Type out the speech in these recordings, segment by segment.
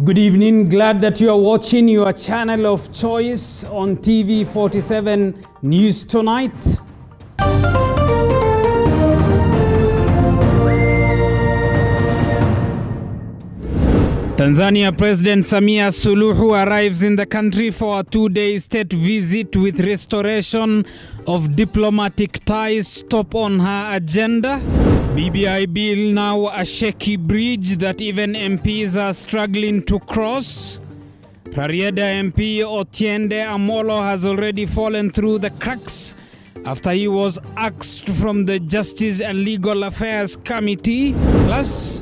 Good evening, glad that you are watching your channel of choice on TV47 News Tonight. Tanzania President Samia Suluhu arrives in the country for a two-day state visit with restoration of diplomatic ties top on her agenda. BBI bill now a shaky bridge that even MPs are struggling to cross. Rarieda MP Otiende Amolo has already fallen through the cracks after he was axed from the Justice and Legal Affairs Committee. Plus,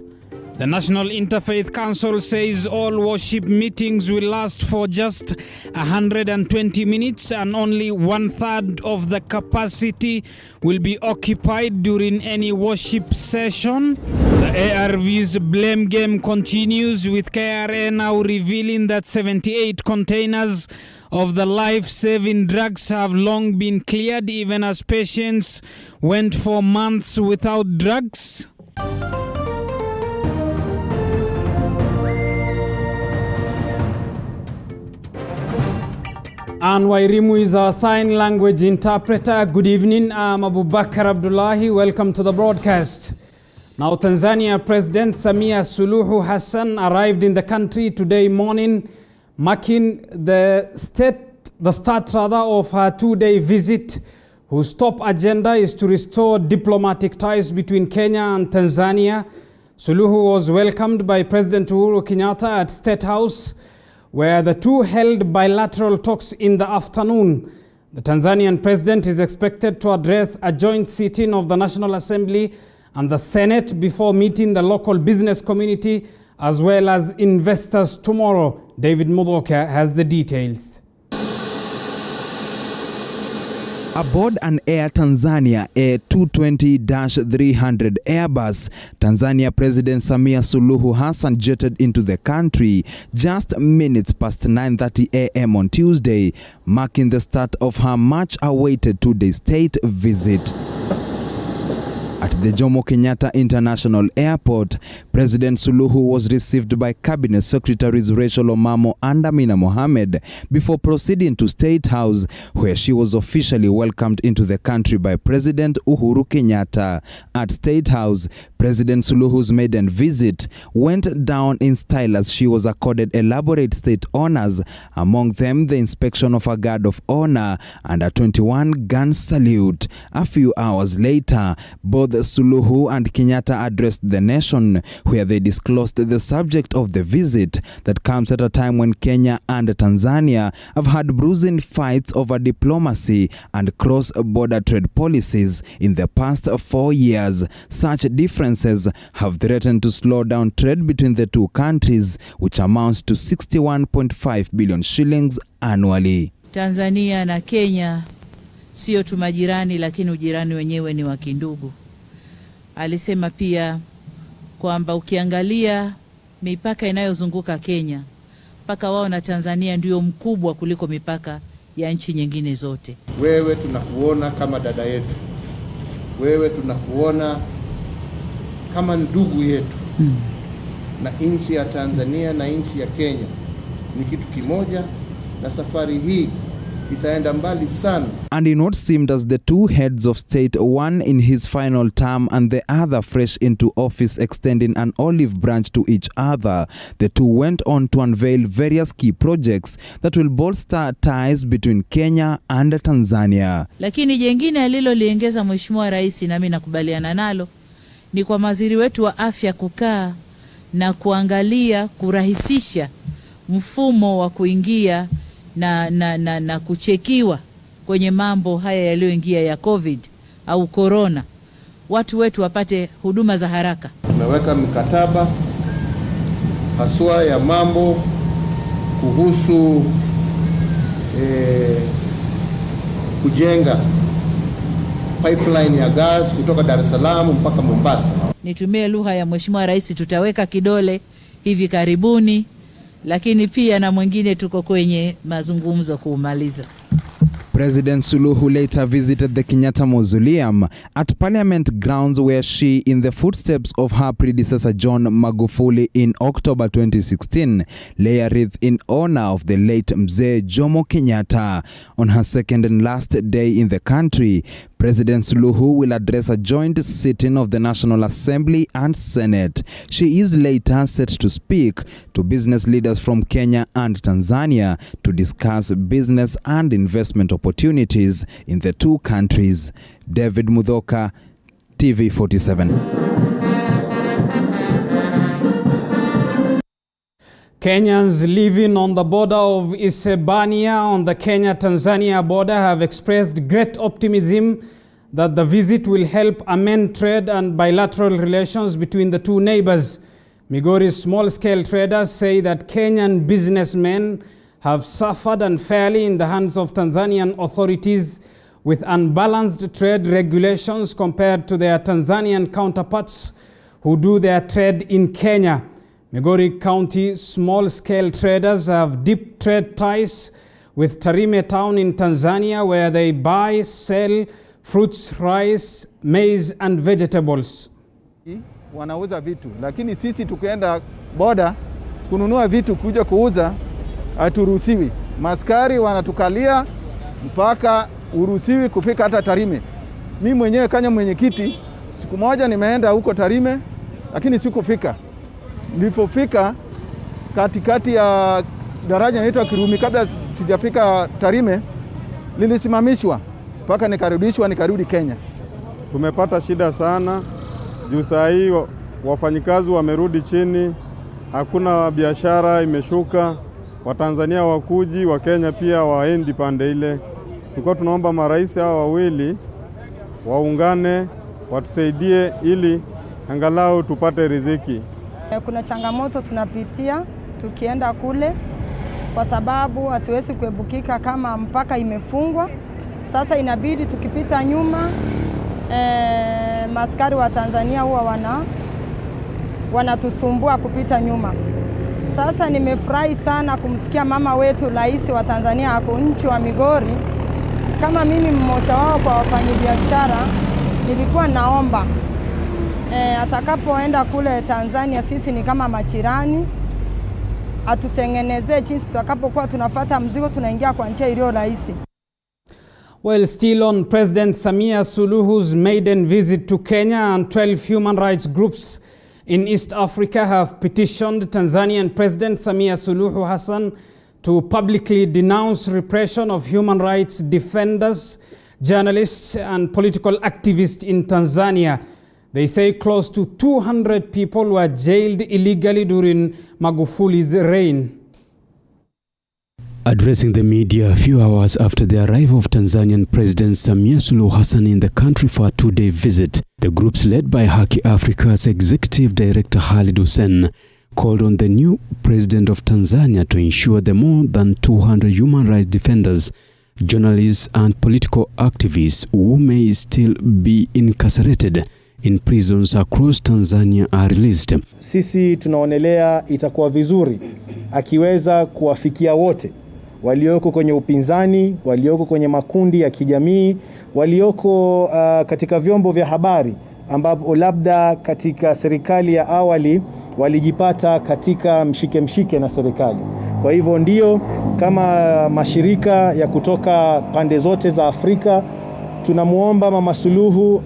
the National Interfaith Council says all worship meetings will last for just 120 minutes and only 1/3 of the capacity will be occupied during any worship session. The ARV's blame game continues, with KRA now revealing that 78 containers of the life-saving drugs have long been cleared, even as patients went for months without drugs. And Wairimu is our sign language interpreter. Good evening, I'm Abubakar Abdullahi. Welcome to the broadcast. Now, Tanzania President Samia Suluhu Hassan arrived in the country today morning, marking the start of her two-day visit, whose top agenda is to restore diplomatic ties between Kenya and Tanzania. Suluhu was welcomed by President Uhuru Kenyatta at State House, where the two held bilateral talks in the afternoon. The Tanzanian president is expected to address a joint sitting of the National Assembly and the Senate before meeting the local business community as well as investors tomorrow. David Mudoka has the details. Aboard an Air Tanzania A220-300 Airbus, Tanzania President Samia Suluhu Hassan jetted into the country just minutes past 9:30 a.m. on Tuesday, marking the start of her much-awaited two-day state visit. At the Jomo Kenyatta International Airport, President Suluhu was received by Cabinet Secretaries Rachel Omamo and Amina Mohamed before proceeding to State House, where she was officially welcomed into the country by President Uhuru Kenyatta. At State House, President Suluhu's maiden visit went down in style as she was accorded elaborate state honors, among them the inspection of a guard of honor and a 21-gun salute. A few hours later, both Suluhu and Kenyatta addressed the nation, where they disclosed the subject of the visit that comes at a time when Kenya and Tanzania have had bruising fights over diplomacy and cross-border trade policies in the past 4 years. Such differences have threatened to slow down trade between the two countries, which amounts to 61.5 billion shillings annually. Tanzania na Kenya sio tu majirani, lakini ujirani wenyewe ni wa kindugu. Alisema pia kwamba ukiangalia mipaka inayozunguka Kenya, mpaka wao na Tanzania ndio mkubwa kuliko mipaka ya nchi nyingine zote. Wewe tunakuona kama dada yetu. Wewe tunakuona kama ndugu yetu. Na nchi ya Tanzania na nchi ya Kenya ni kitu kimoja, na safari hii itaenda mbali sana. And in what seemed as the two heads of state, one in his final term and the other fresh into office, extending an olive branch to each other, the two went on to unveil various key projects that will bolster ties between Kenya and Tanzania. Lakini jengine aliloliongeza Mheshimiwa Rais, na mimi nakubaliana nalo, ni kwa waziri wetu wa afya kukaa na kuangalia kurahisisha mfumo wa kuingia na kuchekiwa kwenye mambo haya yaliyoingia ya COVID au corona, watu wetu wapate huduma za haraka. Tumeweka mikataba haswa ya mambo kuhusu kujenga pipeline ya gas kutoka Dar es Salaam mpaka Mombasa. Nitumie lugha ya Mheshimiwa Rais, tutaweka kidole hivi karibuni, lakini pia na mwingine tuko kwenye mazungumzo kuumaliza. President Suluhu later visited the Kenyatta Mausoleum at Parliament grounds, where she, in the footsteps of her predecessor John Magufuli in October 2016, lay a wreath in honor of the late Mzee Jomo Kenyatta. On her second and last day in the country, President Suluhu will address a joint sitting of the National Assembly and Senate. She is later set to speak to business leaders from Kenya and Tanzania to discuss business and investment opportunities in the two countries. David Mudhoka, TV47. Kenyans living on the border of Isebania on the Kenya-Tanzania border have expressed great optimism that the visit will help amend trade and bilateral relations between the two neighbors. Migori's small-scale traders say that Kenyan businessmen have suffered unfairly in the hands of Tanzanian authorities, with unbalanced trade regulations compared to their Tanzanian counterparts who do their trade in Kenya. Migori County small-scale traders have deep trade ties with Tarime town in Tanzania, where they buy, sell fruits, rice, maize and vegetables. Wanauza vitu, lakini sisi tukienda boda kununua vitu kuja kuuza haturuhusiwi. Maskari wanatukalia mpaka uruhusiwi kufika hata Tarime. Mimi mwenyewe kanya mwenyekiti, siku moja nimeenda huko Tarime lakini sikufika. Nilipofika katikati ya daraja inaitwa Kirumi, kabla sijafika Tarime lilisimamishwa mpaka nikarudishwa, nikarudi Kenya. Tumepata shida sana juu saa hii wafanyikazi wamerudi chini, hakuna biashara, imeshuka. Watanzania wakuji, wa Kenya pia waendi pande ile. Tulikuwa tunaomba marais hao wawili waungane, watusaidie ili angalau tupate riziki. Kuna changamoto tunapitia tukienda kule, kwa sababu asiwezi kuebukika kama mpaka imefungwa. Sasa inabidi tukipita nyuma, maskari wa Tanzania huwa wanatusumbua kupita nyuma. Sasa nimefurahi sana kumsikia mama wetu rais wa Tanzania ako nchi wa Migori. Kama mimi mmoja wao kwa wafanyabiashara, nilikuwa naomba atakapoenda kule Tanzania, sisi ni kama machirani, atutengenezee jinsi tutakapokuwa tunafuata mzigo tunaingia kwa njia iliyo rahisi. Well, still on President Samia Suluhu's maiden visit to Kenya, and 12 human rights groups in East Africa have petitioned Tanzanian President Samia Suluhu Hassan to publicly denounce repression of human rights defenders, journalists and political activists in Tanzania. They say close to 200 people were jailed illegally during Magufuli's reign. Addressing the media a few hours after the arrival of Tanzanian President Samia Suluhu Hassan in the country for a two-day visit, the groups led by Haki Africa's Executive Director Khalid Hussein called on the new President of Tanzania to ensure the more than 200 human rights defenders, journalists and political activists who may still be incarcerated in prisons across Tanzania are released. Sisi tunaonelea itakuwa vizuri akiweza kuwafikia wote walioko kwenye upinzani, walioko kwenye makundi ya kijamii, walioko katika vyombo vya habari ambapo labda katika serikali ya awali walijipata katika mshike na serikali. Kwa hivyo ndio kama mashirika ya kutoka pande zote za Afrika tunamuomba Mama Suluhu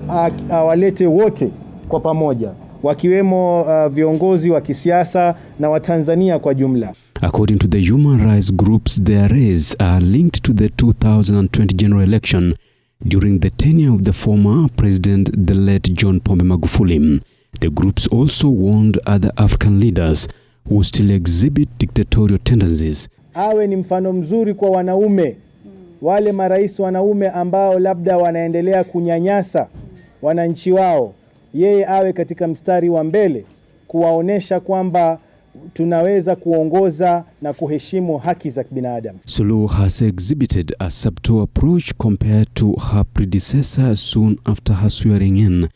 awalete wote kwa pamoja, wakiwemo viongozi wa kisiasa na Watanzania kwa jumla. According to the human rights groups, their arrests are linked to the 2020 general election during the tenure of the former president, the late John Pombe Magufuli. The groups also warned other African leaders who still exhibit dictatorial tendencies. Awe ni mfano mzuri kwa wanaume, wale marais wanaume ambao labda wanaendelea kunyanyasa wananchi wao. Yeye awe katika mstari wa mbele kuwaonesha kwamba tunaweza kuongoza na kuheshimu haki za binadamu. Suluhu has exhibited a subtle approach compared to her predecessor. Soon after her swearing in,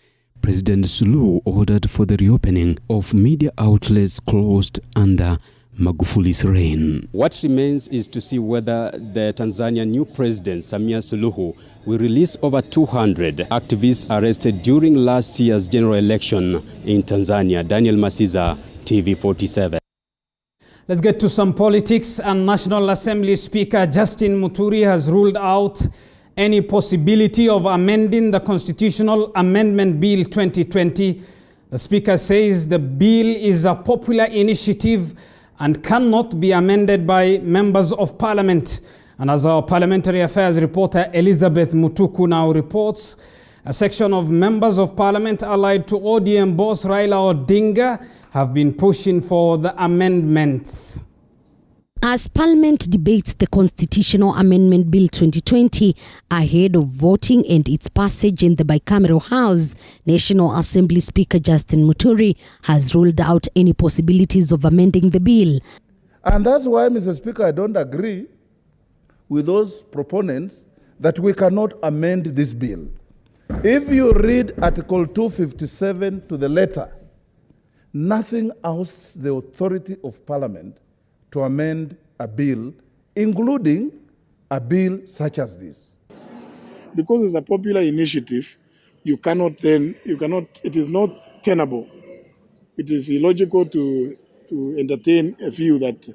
President Suluhu ordered for the reopening of media outlets closed under Magufuli's reign. What remains is to see whether the Tanzanian new president, Samia Suluhu, will release over 200 activists arrested during last year's general election in Tanzania. Daniel Masiza, TV47. Let's get to some politics. And National Assembly Speaker Justin Muturi has ruled out any possibility of amending the Constitutional Amendment Bill 2020. The Speaker says the bill is a popular initiative and cannot be amended by members of Parliament. And as our Parliamentary Affairs reporter Elizabeth Mutuku now reports, a section of members of Parliament allied to ODM boss Raila Odinga have been pushing for the amendments. As Parliament debates the Constitutional Amendment Bill 2020 ahead of voting and its passage in the bicameral House, National Assembly Speaker Justin Muturi has ruled out any possibilities of amending the bill. And that's why, Mr. Speaker, I don't agree with those proponents that we cannot amend this bill. If you read Article 257 to the letter, nothing asks the authority of Parliament to amend a bill, including a bill such as this. Because it's a popular initiative, it is not tenable. It is illogical to entertain a view that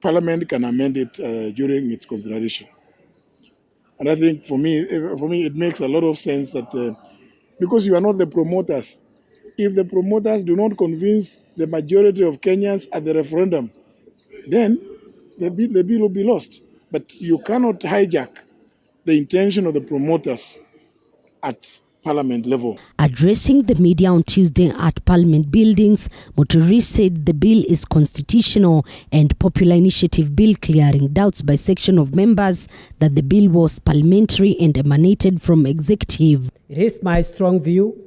Parliament can amend it during its consideration. And I think for me, it makes a lot of sense that because you are not the promoters, if the promoters do not convince the majority of Kenyans at the referendum, then the bill will be lost. But you cannot hijack the intention of the promoters at Parliament level. Addressing the media on Tuesday at Parliament buildings, Muturi said the bill is constitutional and popular initiative bill, clearing doubts by section of members that the bill was parliamentary and emanated from executive. It is my strong view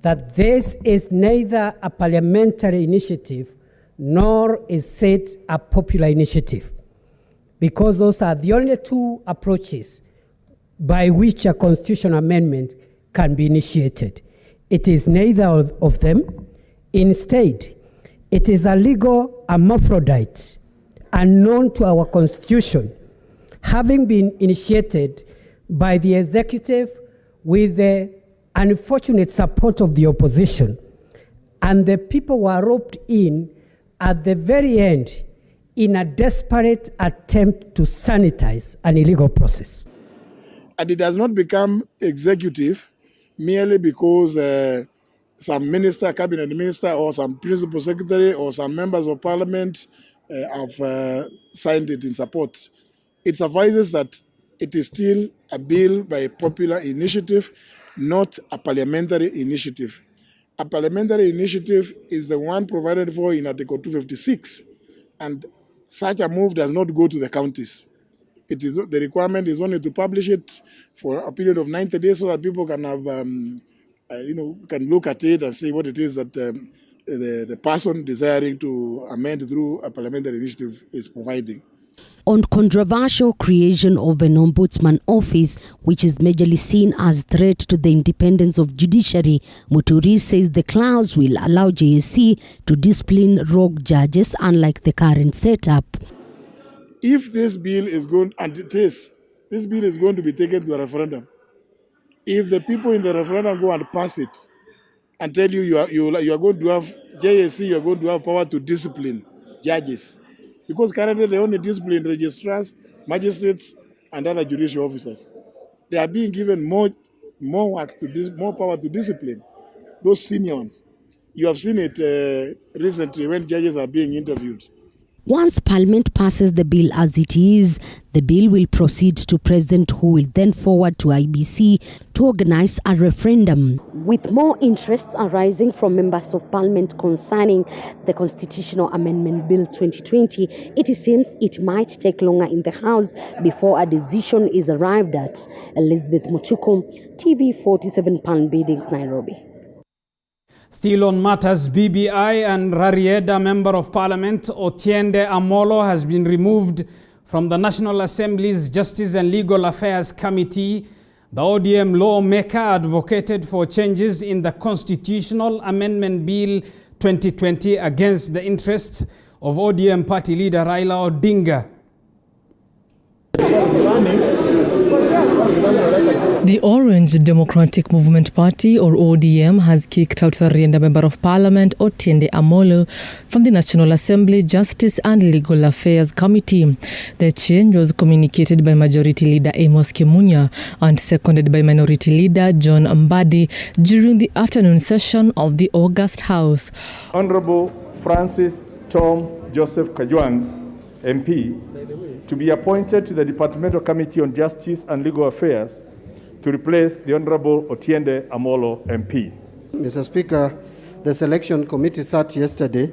that this is neither a parliamentary initiative nor is it a popular initiative, because those are the only two approaches by which a constitutional amendment can be initiated. It is neither of them. Instead, it is a legal hermaphrodite unknown to our Constitution, having been initiated by the executive with the unfortunate support of the opposition, and the people were roped in at the very end in a desperate attempt to sanitize an illegal process. And it does not become executive merely because some minister, cabinet minister, or some principal secretary, or some members of Parliament have signed it in support. It suffices that it is still a bill by popular initiative, not a parliamentary initiative. A parliamentary initiative is the one provided for in Article 256, and such a move does not go to the counties. The requirement is only to publish it for a period of 90 days so that people can have, can look at it and see what it is that the person desiring to amend through a parliamentary initiative is providing. On controversial creation of an ombudsman office, which is majorly seen as a threat to the independence of judiciary, Muturi says the clause will allow JSC to discipline rogue judges, unlike the current setup. If this bill is going, and this bill is going to be taken to a referendum, if the people in the referendum go and pass it and tell you you are going to have JSC, you are going to have power to discipline judges, because currently they only discipline registrars, magistrates, and other judicial officers. They are being given more work more power to discipline those senior ones. You have seen it recently when judges are being interviewed. Once Parliament passes the bill as it is, the bill will proceed to President, who will then forward to IBC to organize a referendum. With more interests arising from members of Parliament concerning the Constitutional Amendment Bill 2020, it seems it might take longer in the House before a decision is arrived at. Elizabeth Mutuku, TV47 Palm Buildings, Nairobi. Still on matters, BBI and Rarieda Member of Parliament Otiende Amolo has been removed from the National Assembly's Justice and Legal Affairs Committee. The ODM lawmaker advocated for changes in the Constitutional Amendment Bill 2020 against the interests of ODM party leader Raila Odinga. The Orange Democratic Movement Party, or ODM, has kicked out the Rienda Member of Parliament Otiende Amolo from the National Assembly Justice and Legal Affairs Committee. The change was communicated by Majority Leader Amos Kimunya and seconded by Minority Leader John Mbadi during the afternoon session of the August House. Honorable Francis Tom Joseph Kajwang, MP, to be appointed to the Departmental Committee on Justice and Legal Affairs to replace the Honorable Otiende Amolo, MP. Mr. Speaker, the selection committee sat yesterday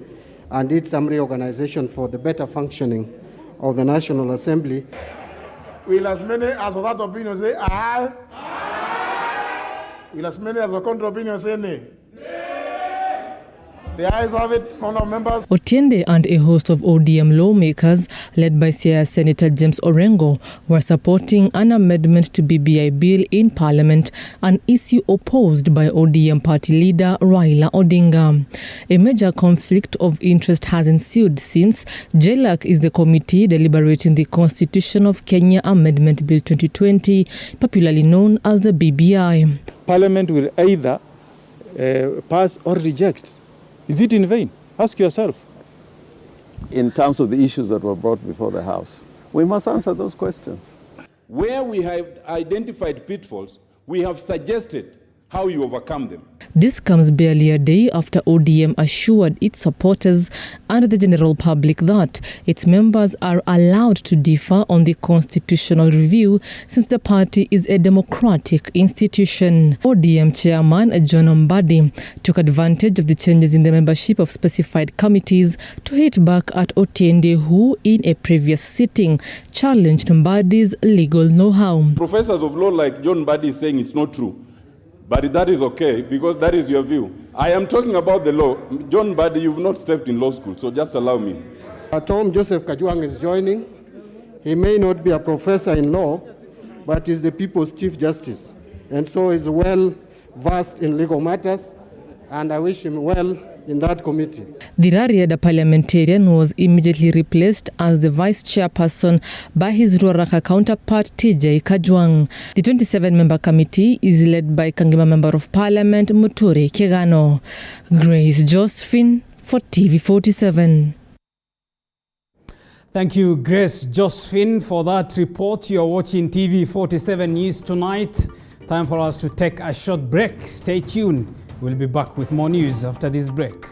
and did some reorganization for the better functioning of the National Assembly. Will as many as for that opinion say aye? Will as many as for counter opinion say nay? The ayes have it, honourable members. Otiende and a host of ODM lawmakers, led by Senator James Orengo, were supporting an amendment to BBI bill in Parliament, an issue opposed by ODM party leader Raila Odinga. A major conflict of interest has ensued since JLAC is the committee deliberating the Constitution of Kenya Amendment Bill 2020, popularly known as the BBI. Parliament will either pass or reject. Is it in vain? Ask yourself. In terms of the issues that were brought before the House, we must answer those questions. Where we have identified pitfalls, we have suggested how you overcome them. This comes barely a day after ODM assured its supporters and the general public that its members are allowed to differ on the constitutional review since the party is a democratic institution. ODM chairman John Mbadi took advantage of the changes in the membership of specified committees to hit back at Otiende, who in a previous sitting challenged Mbadi's legal know-how. Professors of law like John Mbadi is saying it's not true. But that is okay, because that is your view. I am talking about the law. John Mbadi, you've not stepped in law school, so just allow me. Tom Joseph Kajwang is joining. He may not be a professor in law, but is the People's Chief Justice, and so is well versed in legal matters, and I wish him well in that committee. The Rarieda parliamentarian was immediately replaced as the vice chairperson by his Ruaraka counterpart TJ Kajwang. The 27-member committee is led by Kangema Member of Parliament Muturi Kegano. Grace Josephine for TV47. Thank you, Grace Josephine, for that report. You are watching TV47 News tonight. Time for us to take a short break. Stay tuned. We'll be back with more news after this break.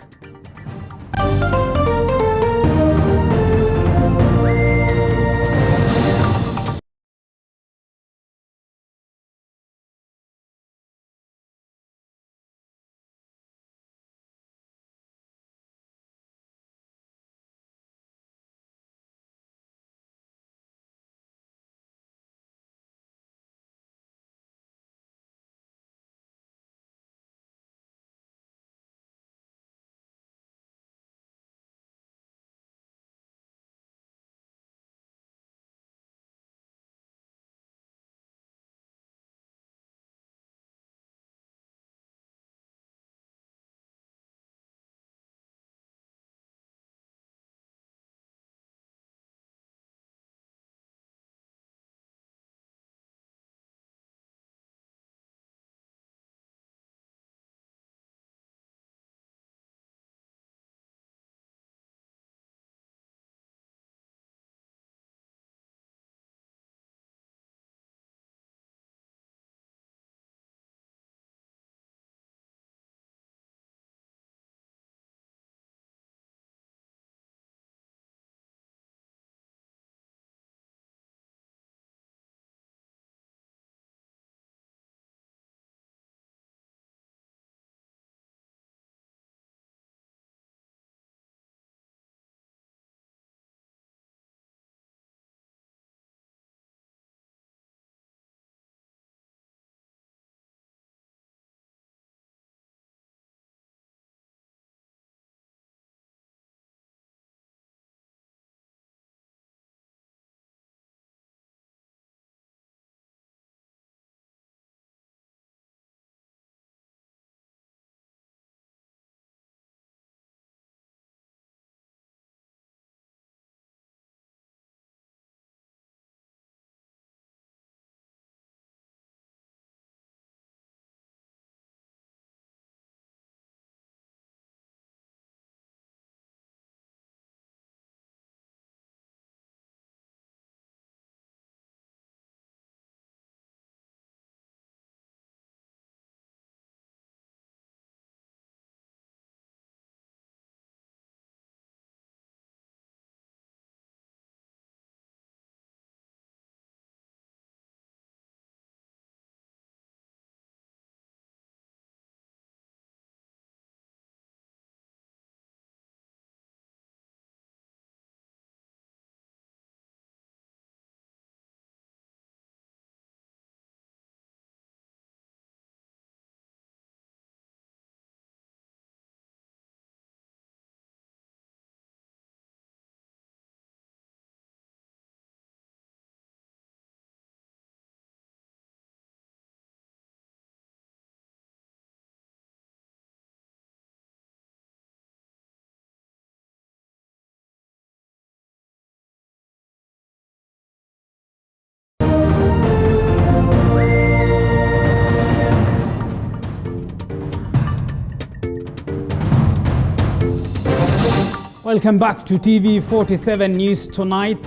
Welcome back to TV47 News Tonight.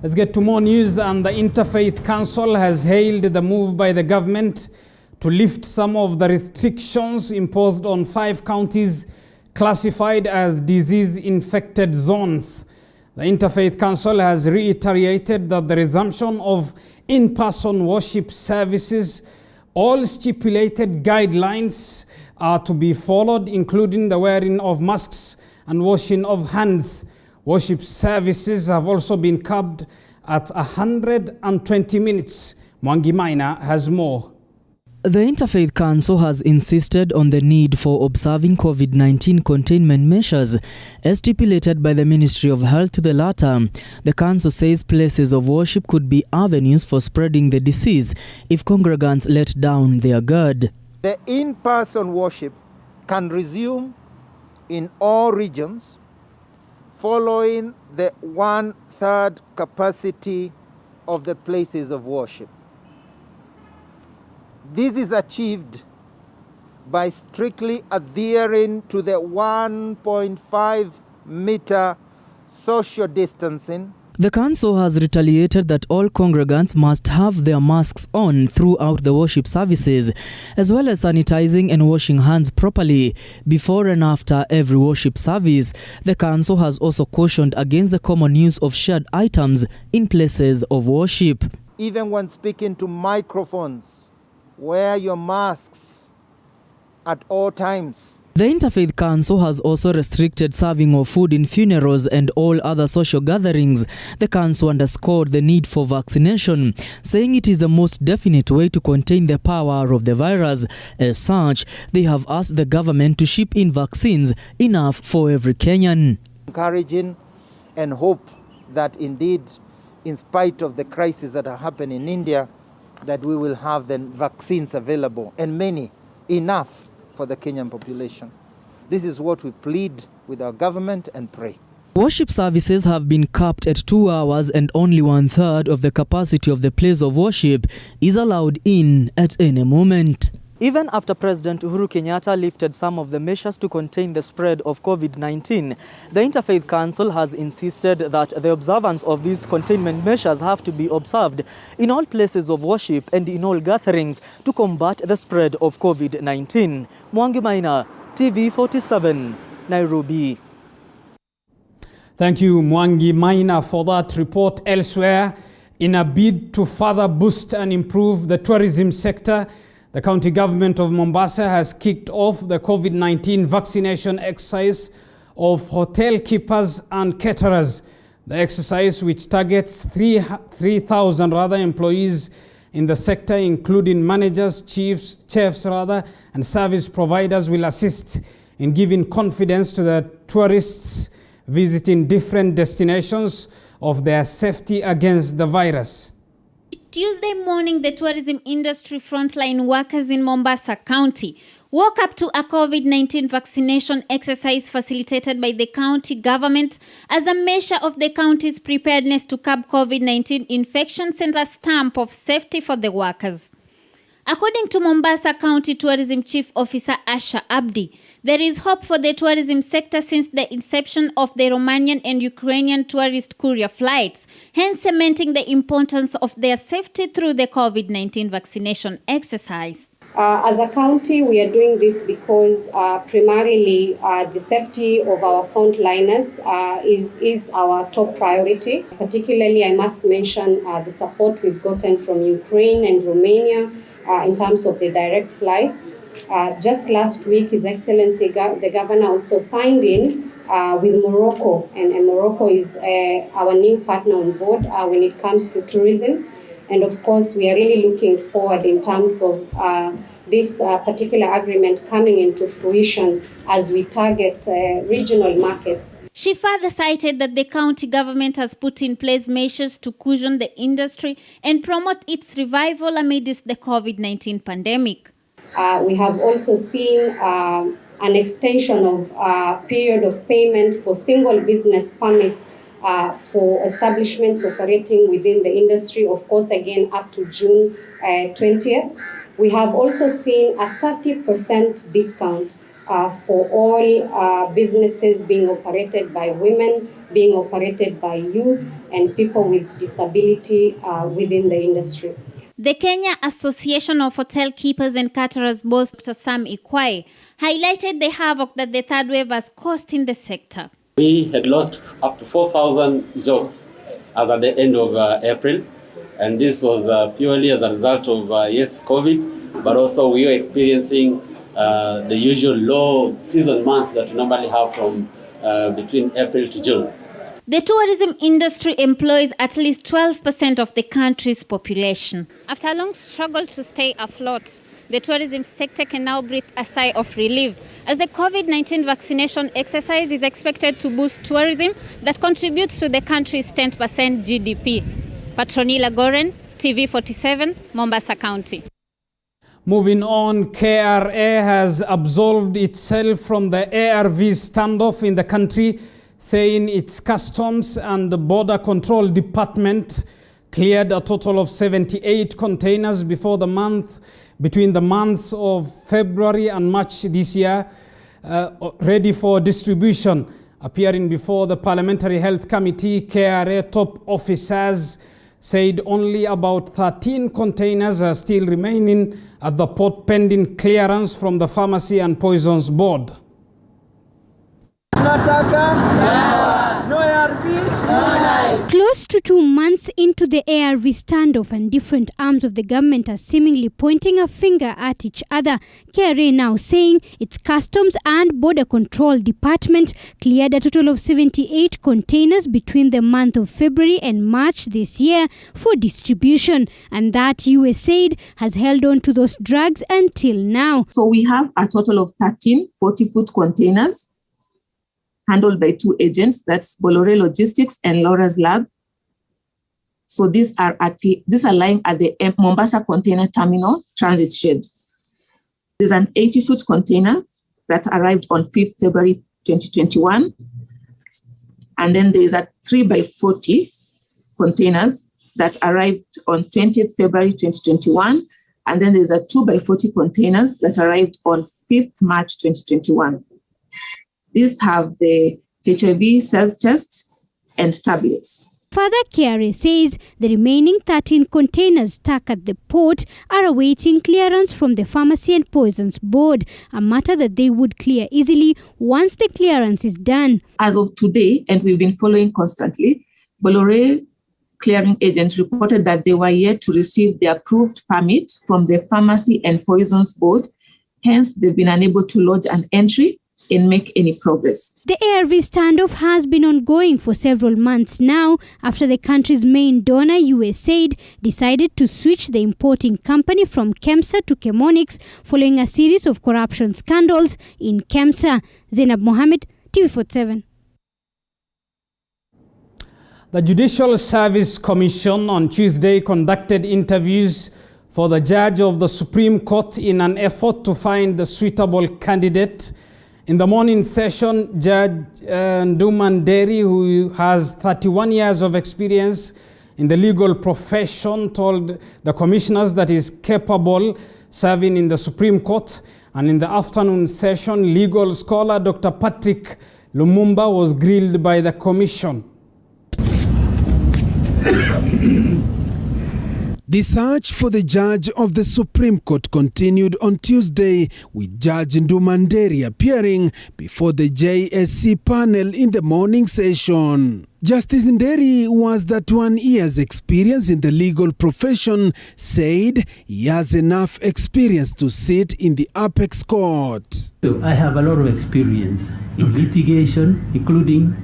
Let's get to more news. And the Interfaith Council has hailed the move by the government to lift some of the restrictions imposed on 5 counties classified as disease-infected zones. The Interfaith Council has reiterated that the resumption of in-person worship services, all stipulated guidelines are to be followed, including the wearing of masks and washing of hands. Worship services have also been capped at 120 minutes. Mwangi Maina has more. The Interfaith Council has insisted on the need for observing COVID-19 containment measures as stipulated by the Ministry of Health to the latter. The council says places of worship could be avenues for spreading the disease if congregants let down their guard. The in-person worship can resume in all regions following the 1/3 capacity of the places of worship. This is achieved by strictly adhering to the 1.5 meter social distancing. The council has retaliated that all congregants must have their masks on throughout the worship services, as well as sanitizing and washing hands properly before and after every worship service. The council has also cautioned against the common use of shared items in places of worship. Even when speaking to microphones, wear your masks at all times. The Interfaith Council has also restricted serving of food in funerals and all other social gatherings. The council underscored the need for vaccination, saying it is the most definite way to contain the power of the virus. As such, they have asked the government to ship in vaccines enough for every Kenyan. Encouraging and hope that indeed, in spite of the crisis that are happening in India, that we will have the vaccines available, and many, enough for the Kenyan population. This is what we plead with our government and pray. Worship services have been capped at 2 hours, and only 1/3 of the capacity of the place of worship is allowed in at any moment. Even after President Uhuru Kenyatta lifted some of the measures to contain the spread of COVID-19, the Interfaith Council has insisted that the observance of these containment measures have to be observed in all places of worship and in all gatherings to combat the spread of COVID-19. Mwangi Maina, TV47, Nairobi. Thank you, Mwangi Maina, for that report. Elsewhere, in a bid to further boost and improve the tourism sector, the county government of Mombasa has kicked off the COVID-19 vaccination exercise of hotel keepers and caterers. The exercise, which targets 3,000 employees in the sector, including managers, chefs, and service providers, will assist in giving confidence to the tourists visiting different destinations of their safety against the virus. Tuesday morning, the tourism industry frontline workers in Mombasa County woke up to a COVID-19 vaccination exercise facilitated by the county government as a measure of the county's preparedness to curb COVID-19 infections and a stamp of safety for the workers. According to Mombasa County Tourism Chief Officer Asha Abdi, there is hope for the tourism sector since the inception of the Romanian and Ukrainian tourist courier flights, hence cementing the importance of their safety through the COVID-19 vaccination exercise. As a county, we are doing this because primarily the safety of our frontliners is our top priority. Particularly, I must mention the support we've gotten from Ukraine and Romania in terms of the direct flights. Just last week, His Excellency, the Governor, also signed in with Morocco, and Morocco is our new partner on board when it comes to tourism. And of course, we are really looking forward in terms of this particular agreement coming into fruition as we target regional markets. She further cited that the county government has put in place measures to cushion the industry and promote its revival amidst the COVID-19 pandemic. We have also seen an extension of period of payment for single business permits for establishments operating within the industry, of course, again, up to June 20th. We have also seen a 30% discount for all businesses being operated by women, being operated by youth, and people with disability within the industry. The Kenya Association of Hotel Keepers and Caterers boss, Dr. Sam Ikwai, highlighted the havoc that the third wave has caused in the sector. We had lost up to 4,000 jobs as at the end of April, and this was purely as a result of, yes, COVID, but also we were experiencing the usual low season months that we normally have from between April to June. The tourism industry employs at least 12% of the country's population. After a long struggle to stay afloat, the tourism sector can now breathe a sigh of relief as the COVID-19 vaccination exercise is expected to boost tourism that contributes to the country's 10% GDP. Patronila Goren, TV47, Mombasa County. Moving on, KRA has absolved itself from the ARV standoff in the country, saying its Customs and Border Control Department cleared a total of 78 containers between the months of February and March this year, ready for distribution. Appearing before the Parliamentary Health Committee, KRA top officers said only about 13 containers are still remaining at the port pending clearance from the Pharmacy and Poisons Board. Close to 2 months into the ARV standoff, and different arms of the government are seemingly pointing a finger at each other, KRA now saying its Customs and Border Control Department cleared a total of 78 containers between the month of February and March this year for distribution, and that USAID has held on to those drugs until now. So we have a total of 13 40-foot containers handled by 2 agents, that's Bolore Logistics and Laura's Lab. So these are lying at the Mombasa Container Terminal Transit Shed. There's an 80-foot container that arrived on 5th February 2021. And then there's a 3x40 containers that arrived on 20th February 2021. And then there's a 2x40 containers that arrived on 5th March 2021. These have the HIV self-test and tablets. Further, KRA says the remaining 13 containers stuck at the port are awaiting clearance from the Pharmacy and Poisons Board, a matter that they would clear easily once the clearance is done. As of today, and we've been following constantly, Bolore clearing agent reported that they were yet to receive the approved permit from the Pharmacy and Poisons Board. Hence, they've been unable to lodge an entry and make any progress. The ARV standoff has been ongoing for several months now after the country's main donor, USAID, decided to switch the importing company from KEMSA to Chemonix following a series of corruption scandals in KEMSA. Zainab Mohammed, TV47. The Judicial Service Commission on Tuesday conducted interviews for the judge of the Supreme Court in an effort to find the suitable candidate. In the morning session, Judge Ndumanderi, who has 31 years of experience in the legal profession, told the commissioners that he is capable serving in the Supreme Court. And in the afternoon session, legal scholar Dr. Patrick Lumumba was grilled by the commission. The search for the judge of the Supreme Court continued on Tuesday, with Judge Ndumanderi appearing before the JSC panel in the morning session. Justice Nderi, who has 31 years experience in the legal profession, said he has enough experience to sit in the apex court. So I have a lot of experience in litigation, including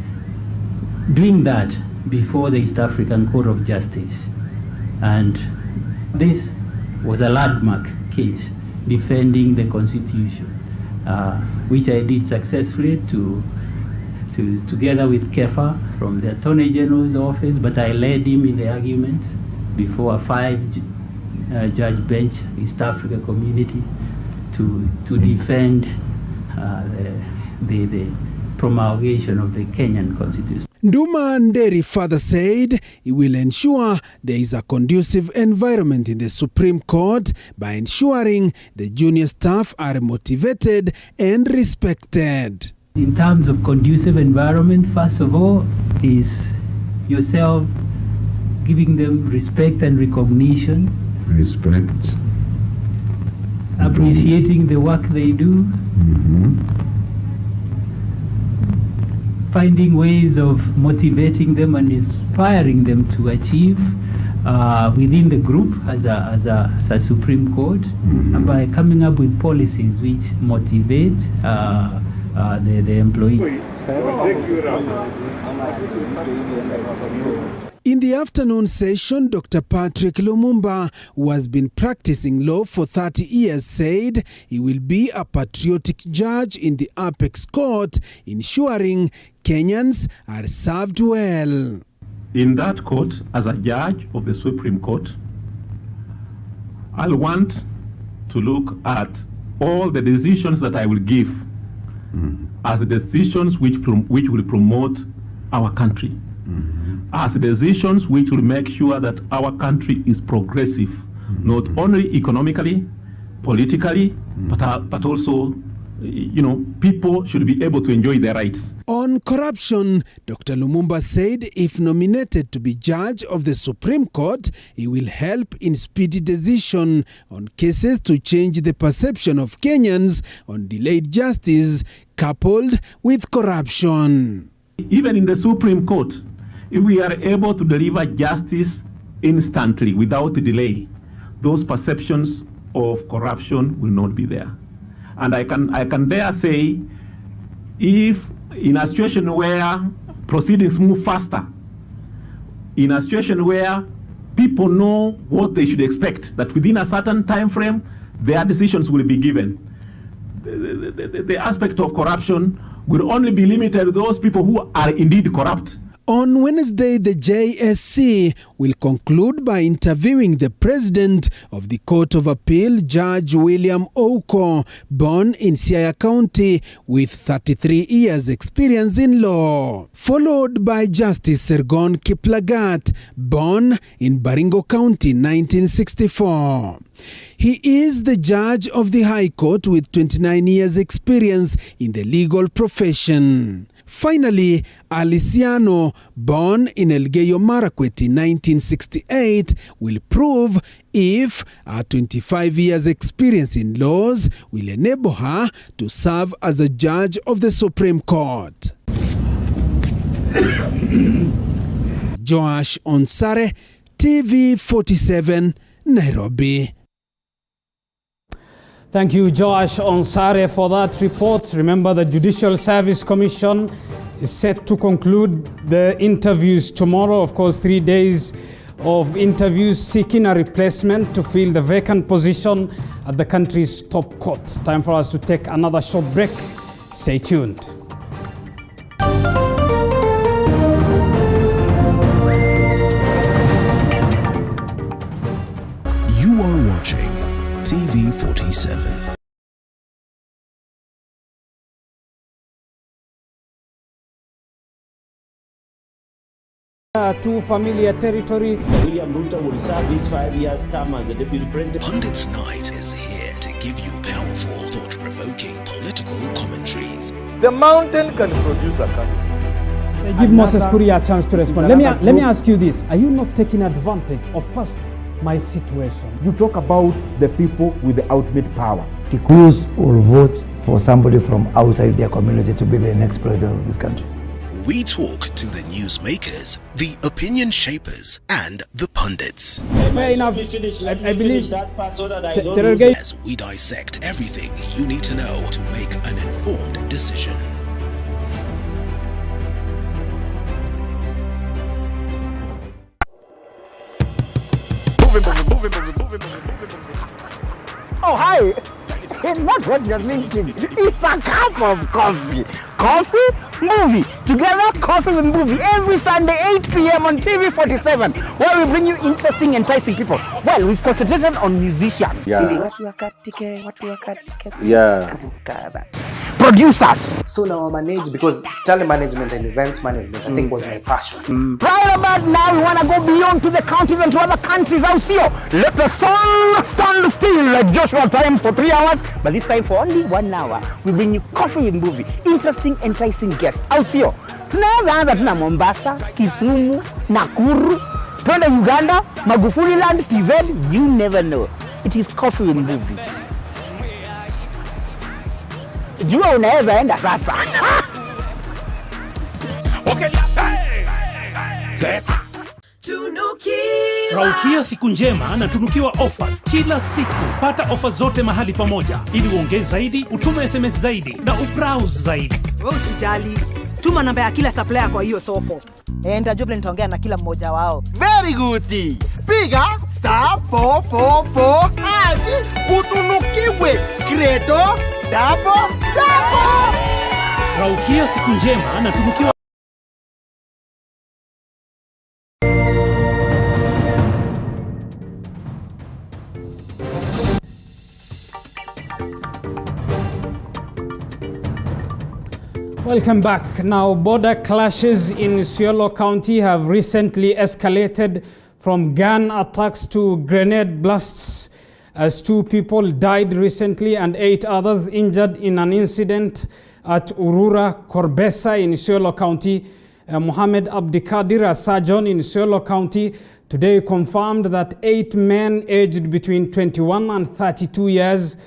doing that before the East African Court of Justice. And this was a landmark case defending the Constitution, which I did successfully together with Kefa from the Attorney General's office, but I led him in the arguments before a 5-judge bench, East Africa community, to defend the promulgation of the Kenyan Constitution. Nduma Nderi further said he will ensure there is a conducive environment in the Supreme Court by ensuring the junior staff are motivated and respected. In terms of conducive environment, first of all, is yourself giving them respect and recognition. Respect. Appreciating the work they do. Finding ways of motivating them and inspiring them to achieve within the group as a Supreme Court, and by coming up with policies which motivate the employees. In the afternoon session, Dr. Patrick Lumumba, who has been practicing law for 30 years, said he will be a patriotic judge in the Apex Court, ensuring Kenyans are served well. In that court, as a judge of the Supreme Court, I'll want to look at all the decisions that I will give as decisions which will promote our country. As decisions which will make sure that our country is progressive, not only economically, politically, but also, people should be able to enjoy their rights. On corruption, Dr. Lumumba said if nominated to be judge of the Supreme Court, he will help in speedy decision on cases to change the perception of Kenyans on delayed justice coupled with corruption. Even in the Supreme Court, if we are able to deliver justice instantly without delay, those perceptions of corruption will not be there. And I can dare say, if in a situation where proceedings move faster, in a situation where people know what they should expect, that within a certain time frame, their decisions will be given, the aspect of corruption will only be limited to those people who are indeed corrupt. On Wednesday, the JSC will conclude by interviewing the president of the Court of Appeal, Judge William Ouko, born in Siaya County with 33 years experience in law, followed by Justice Sergon Kiplagat, born in Baringo County, 1964. He is the judge of the High Court with 29 years experience in the legal profession. Finally, Aliciano, born in Elgeyo Marakwet in 1968, will prove if her 25 years experience in laws will enable her to serve as a judge of the Supreme Court. Joash Onsare, TV47, Nairobi. Thank you, Joash Onsare, for that report. Remember, the Judicial Service Commission is set to conclude the interviews tomorrow. Of course, 3 days of interviews seeking a replacement to fill the vacant position at the country's top court. Time for us to take another short break. Stay tuned. You are watching TV47. To familiar territory. William Ruto will serve his 5 years term as the deputy president. Pundits Night is here to give you powerful, thought-provoking political commentaries. The mountain can produce a country. Give Moses Kuria a chance to respond. Let me ask you this. Are you not taking advantage of first my situation? You talk about the people with the ultimate power. Kikuyus will vote for somebody from outside their community to be the next president of this country. We talk to the newsmakers, the opinion shapers, and the pundits. Fair enough. I believe that part so that as we dissect everything you need to know to make an informed decision. Oh, hi. It's not what you're thinking. It's a cup of coffee. Coffee, movie. Together, coffee with movie. Every Sunday, 8 p.m. on TV47, where we bring you interesting, enticing people. Well, we've concentrated on musicians. Yeah. Yeah. producers. So now I manage because telemanagement and events management I think was my passion. Right about now we want to go beyond to the counties and to other countries. I'll see you. Let the sun stand still like Joshua times for 3 hours, but this time for only 1 hour. We bring you coffee with movie, interesting, enticing guests. I'll see you. Tunaweza anza tuna Mombasa, Kisumu, Nakuru, twende Uganda, Magufuli Land, TZ, you never know. It is coffee with movie. Jua unaweza enda sasa. Raukia siku njema na tunukiwa offers kila siku. Pata offers zote mahali pamoja ili uongee zaidi, utume SMS zaidi na ubrowse zaidi. Wewe usijali. Tuma namba ya kila supplier kwa hiyo soko. Nitajoble nitaongea na kila mmoja wao. Very good. Piga *444 utunukiwe Credo double. Raukia siku njema na tunukiwa. Welcome back. Now, border clashes in Isiolo County have recently escalated from gun attacks to grenade blasts as 2 people died recently and 8 others injured in an incident at Urura Korbesa in Isiolo County. Mohammed Abdikadir, a surgeon in Isiolo County, today confirmed that 8 men aged between 21 and 32 years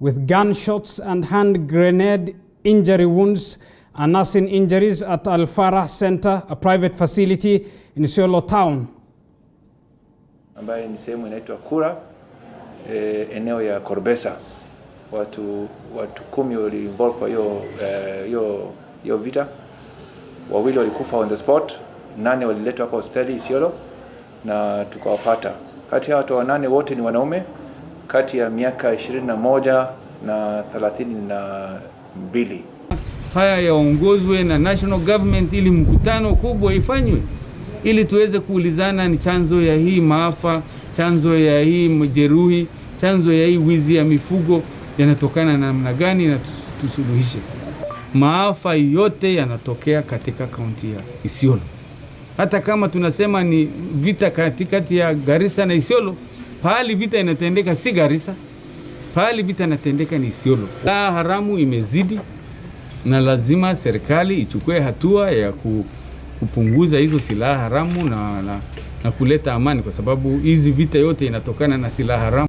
with gunshots and hand grenade injury wounds and nursing injuries at Al-Farah Center, a private facility in Isiolo town. Ambaye ni sehemu inaitwa Kura, eneo ya Korbesa. Watu 10 wali involved kwa hiyo vita. 2 walikufa on the spot, 8 waliletwa hapa hospitali Isiolo na tukawapata. Kati ya watu 8 wote ni wanaume kati ya miaka 21 na 32. Haya yaongozwe na national government ili mkutano kubwa ifanywe ili tuweze kuulizana ni chanzo ya hii maafa, chanzo ya hii majeruhi, chanzo ya hii wizi ya mifugo yanatokana na namna gani na tusuluhishe. Maafa yote yanatokea katika kaunti ya Isiolo. Hata kama tunasema ni vita katikati ya Garissa na Isiolo, pahali vita inatendeka si Garissa, pahali vita inatendeka ni Isiolo. Silaha haramu imezidi na lazima serikali ichukue hatua ya kupunguza hizo silaha haramu na kuleta amani kwa sababu hizi vita yote inatokana na silaha haramu.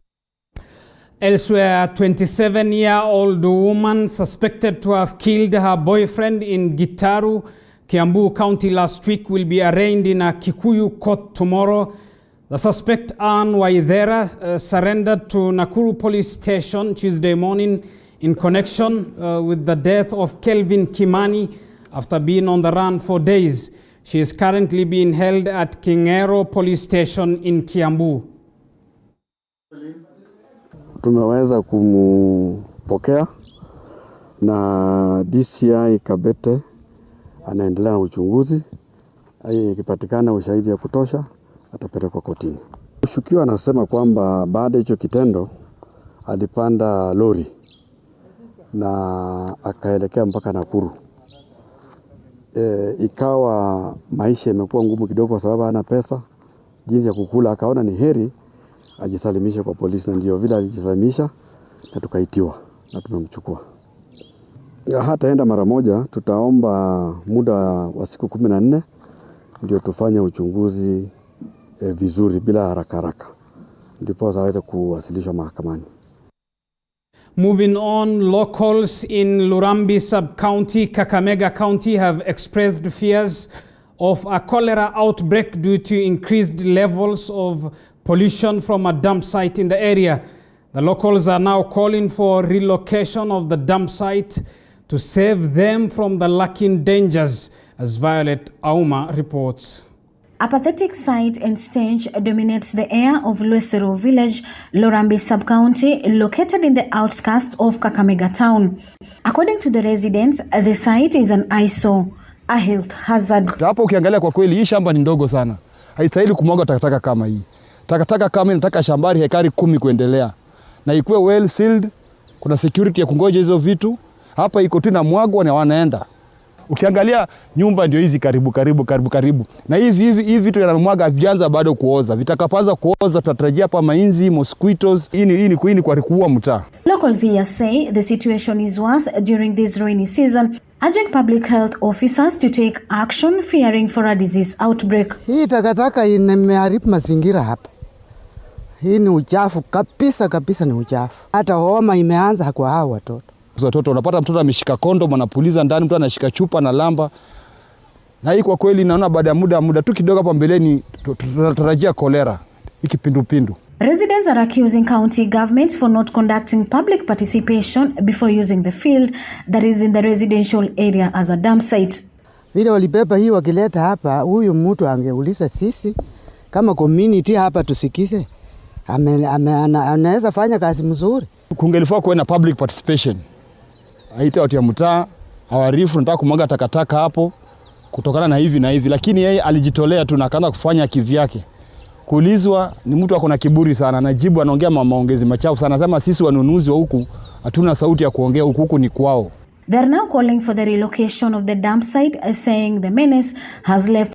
Elsewhere, a 27-year-old woman suspected to have killed her boyfriend in Gitaru, Kiambu County last week will be arraigned in a Kikuyu court tomorrow. The suspect, Ann Waithera, surrendered to Nakuru police station Tuesday morning in connection with the death of Kelvin Kimani after being on the run for days. She is currently being held at Kingero police station in Kiambu. Tumeweza kumpokea na DCI Kabete anaendelea na uchunguzi. Ikipatikana ushahidi ya kutosha atapelekwa kotini. Mshukiwa anasema kwamba baada hicho kitendo alipanda lori na akaelekea mpaka Nakuru. Ikawa maisha imekuwa ngumu kidogo kwa sababu hana pesa, jinsi ya kukula, akaona ni heri ajisalimishe kwa polisi, na ndio vile alijisalimisha na tukaitiwa na tumemchukua. Hataenda mara moja, tutaomba muda wa siku 14 ndio tufanye uchunguzi vizuri bila haraka ndipo aweze kuwasilishwa mahakamani. Moving on, locals in Lurambi sub-county, Kakamega County have expressed fears of a cholera outbreak due to increased levels of pollution from a dump site in the area. The locals are now calling for relocation of the dump site to save them from the lurking dangers, as Violet Auma reports. A pathetic sight and stench dominates the air of Luesero village, Lurambi sub-county, located in the outskirts of Kakamega town. According to the residents, the site is an eyesore, a health hazard. Hapo ukiangalia kwa kweli hii shamba ni ndogo sana. Haistahili kumwaga takataka kama hii. Takataka kama inataka shambari hekari 10 kuendelea. Na ikuwe well sealed, kuna security ya kungoja hizo vitu. Hapa iko tu na mwagwa na wanaenda. Ukiangalia nyumba ndio hizi karibu. Na hivi vitu yanamwaga vianza bado kuoza. Vitakapoanza kuoza tutatarajia hapa mainzi, mosquitoes, hii ni kwa kuua mtaa. Locals here say the situation is worse during this rainy season, urging public health officers to take action fearing for a disease outbreak. Hii takataka imeharibu mazingira hapa. Hii ni uchafu kabisa ni uchafu. Hata homa imeanza kwa hao watoto. Watoto unapata mtoto ameshika kondom anapuliza ndani, mtu anashika chupa na lamba. Na hii kwa kweli naona baada ya muda tu kidogo hapa mbeleni tunatarajia kolera, kipindupindu. Residents are accusing county government for not conducting public participation before using the field that is in the residential area as a dump site. Vile walibeba hii wakileta hapa, huyu mtu angeuliza sisi kama community hapa tusikize. Anaweza fanya kazi mzuri. Kungelifaa kuwe na public participation. Aita watu ya mtaa, hawarifu nataka kumwaga takataka hapo kutokana na hivi, lakini yeye alijitolea tu na akaanza kufanya kivyake. Kuulizwa ni mtu ako na kiburi sana, anajibu anaongea maongezi machafu sana, anasema sisi wanunuzi wa huku hatuna sauti ya kuongea, huku ni kwao. They are now calling for the relocation of the dump site, saying the menace has left